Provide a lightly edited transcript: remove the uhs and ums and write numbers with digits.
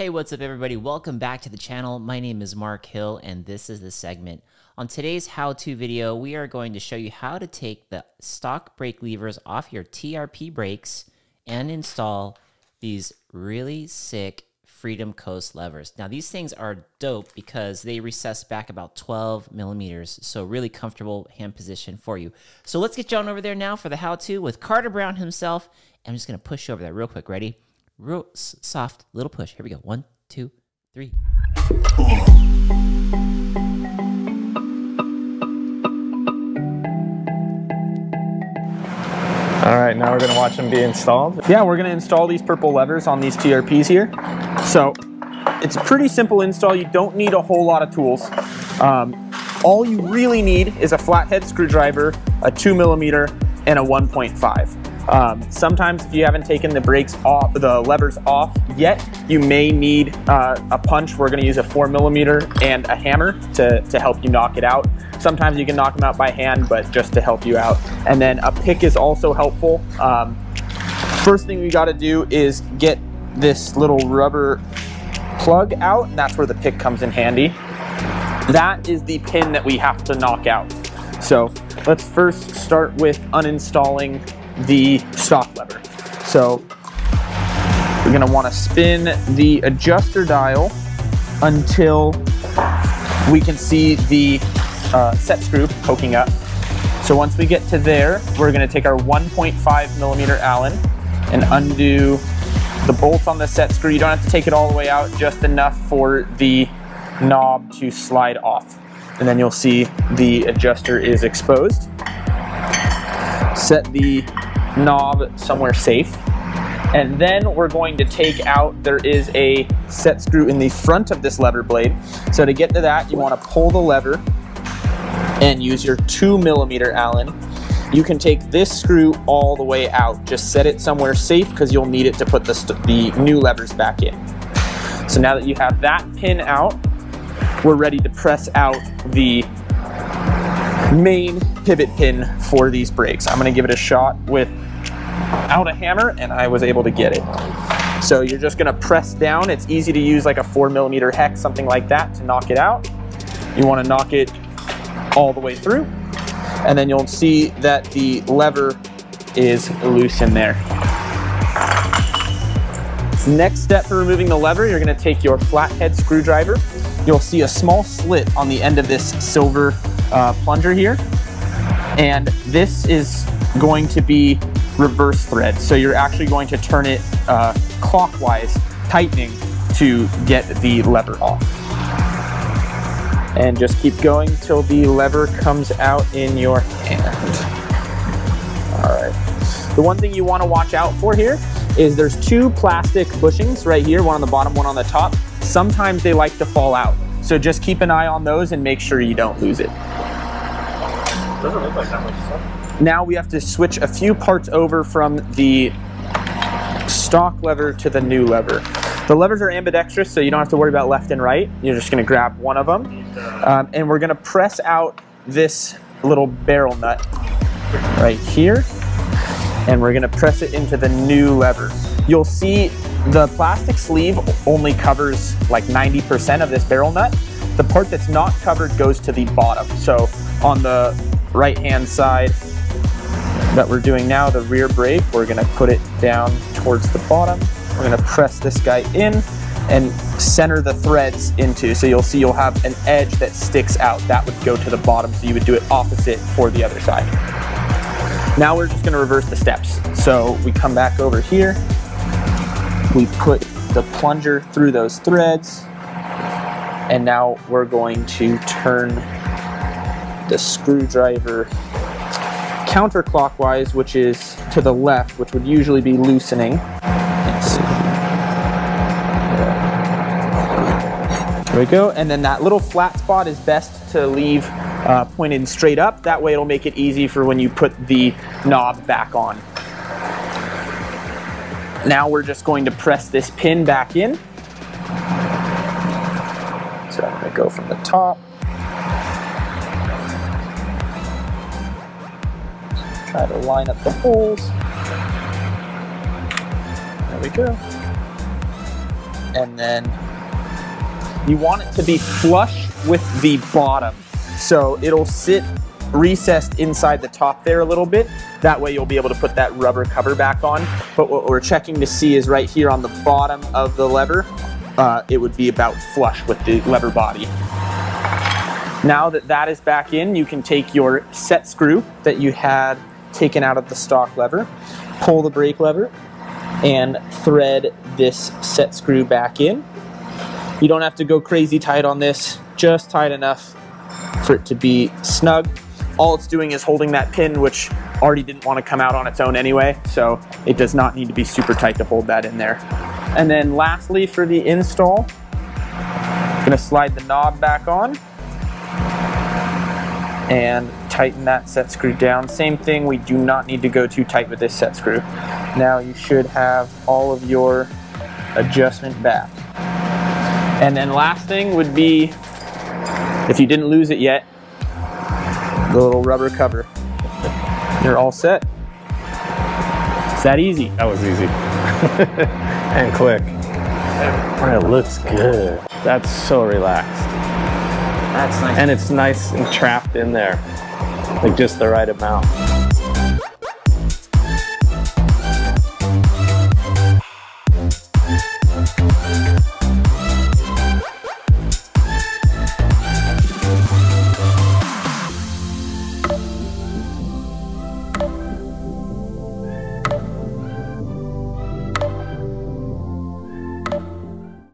Hey, what's up everybody? Welcome back to the channel. My name is Mark Hill and this is the segment. On today's how-to video, we are going to show you how to take the stock brake levers off your TRP brakes and install these really sick Freedom Coast levers. Now these things are dope because they recess back about 12 millimeters, so really comfortable hand position for you. So let's get John over there now for the how-to with Carter Brown himself. I'm just gonna push over that real quick, ready? Real soft little push. Here we go. 1, 2, 3. All right, now we're gonna watch them be installed. Yeah, we're gonna install these purple levers on these TRPs here. So it's a pretty simple install. You don't need a whole lot of tools. All you really need is a flathead screwdriver, a 2mm, and a 1.5. Sometimes if you haven't taken the brakes off, the levers off yet, you may need a punch. We're going to use a 4mm and a hammer to help you knock it out. Sometimes you can knock them out by hand, but just to help you out. And then a pick is also helpful. First thing we got to do is get this little rubber plug out, and that's where the pick comes in handy. That is the pin that we have to knock out. So let's first start with uninstalling the stock lever. So we're going to want to spin the adjuster dial until we can see the set screw poking up. So once we get to there, we're going to take our 1.5mm Allen and undo the bolt on the set screw. You don't have to take it all the way out, just enough for the knob to slide off. And then you'll see the adjuster is exposed. Set the knob somewhere safe. And then we're going to take out, there is a set screw in the front of this lever blade. So to get to that, you want to pull the lever and use your 2mm Allen. You can take this screw all the way out. Just set it somewhere safe because you'll need it to put the new levers back in. So now that you have that pin out, we're ready to press out the main pivot pin for these brakes. I'm gonna give it a shot without a hammer, and I was able to get it. So you're just gonna press down. It's easy to use like a 4mm hex, something like that, to knock it out. You wanna knock it all the way through, and then you'll see that the lever is loose in there. Next step for removing the lever, you're gonna take your flathead screwdriver. You'll see a small slit on the end of this silver plunger here, and this is going to be reverse thread. So you're actually going to turn it clockwise, tightening to get the lever off. And just keep going till the lever comes out in your hand. All right. The one thing you want to watch out for here is there's two plastic bushings right here, one on the bottom, one on the top. Sometimes they like to fall out. So just keep an eye on those and make sure you don't lose it. Doesn't look like that much stuff. Now we have to switch a few parts over from the stock lever to the new lever. The levers are ambidextrous, so you don't have to worry about left and right. You're just gonna grab one of them. And we're gonna press out this little barrel nut right here. And we're gonna press it into the new lever. You'll see the plastic sleeve only covers like 90% of this barrel nut. The part that's not covered goes to the bottom. So on the right-hand side that we're doing now, the rear brake, we're gonna put it down towards the bottom. We're gonna press this guy in and center the threads into, so you'll see you'll have an edge that sticks out. That would go to the bottom, so you would do it opposite for the other side. Now we're just gonna reverse the steps. So we come back over here, we put the plunger through those threads, and now we're going to turn the screwdriver counterclockwise, which is to the left, which would usually be loosening. Let's see. There we go. And then that little flat spot is best to leave pointed straight up. That way it'll make it easy for when you put the knob back on. Now we're just going to press this pin back in. So I'm going to go from the top. Try to line up the holes. There we go. and then you want it to be flush with the bottom. So it'll sit recessed inside the top there a little bit. That way you'll be able to put that rubber cover back on. But what we're checking to see is right here on the bottom of the lever, it would be about flush with the lever body. Now that that is back in, you can take your set screw that you had taken out of the stock lever, pull the brake lever, and thread this set screw back in. You don't have to go crazy tight on this, just tight enough for it to be snug. All it's doing is holding that pin, which already didn't want to come out on its own anyway, so it does not need to be super tight to hold that in there. And then lastly for the install, I'm gonna slide the knob back on and tighten that set screw down. Same thing, we do not need to go too tight with this set screw. Now you should have all of your adjustment back. And then last thing would be, if you didn't lose it yet, the little rubber cover. You're all set. It's that easy. That was easy. And quick. It looks good. That's so relaxed. That's nice. And it's nice and trapped in there. Like just the right amount.